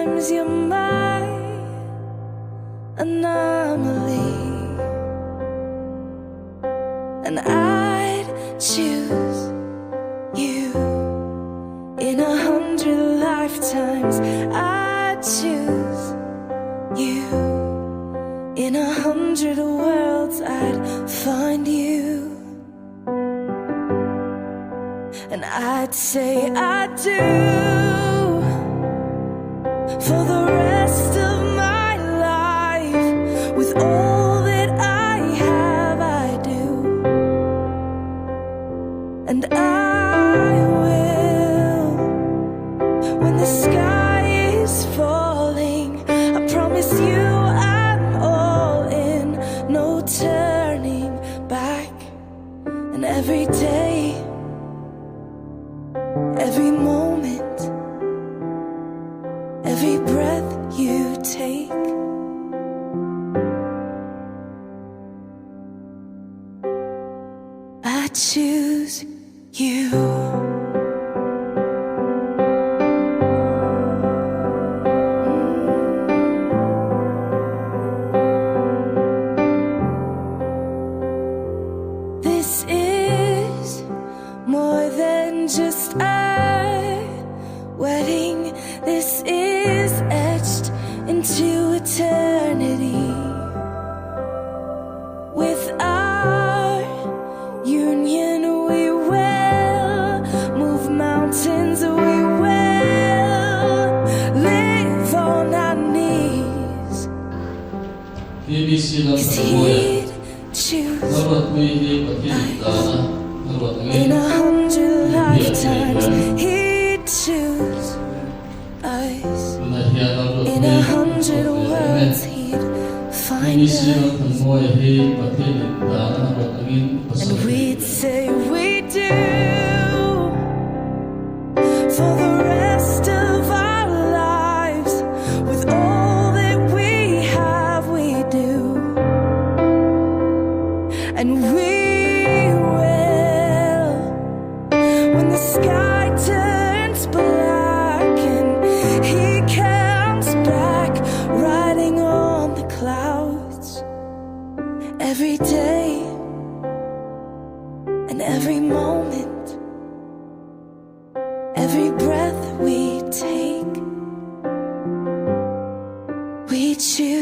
sometimes you're my anomaly, and I'd choose you in 100 lifetimes. I'd choose you in 100 worlds. I'd find you, and I'd say I do for the rest of my life. With all that I have, I do, and I will. When the sky is falling, I promise you I'm all in, no turning back. And every day, every moment, every breath you take, I choose you. This is more than just a wedding. This is etched into eternity. With our union, we will move mountains. We will live on our knees. Cause he'd choose us in 100 lifetimes. He'd choose us in 100 worlds. He'd find us, and we'd say we do for the rest of our lives. With all that we have, we do, and we will. When the sky turns black and he comes back riding on the clouds, every day and every moment, every breath we take, we choose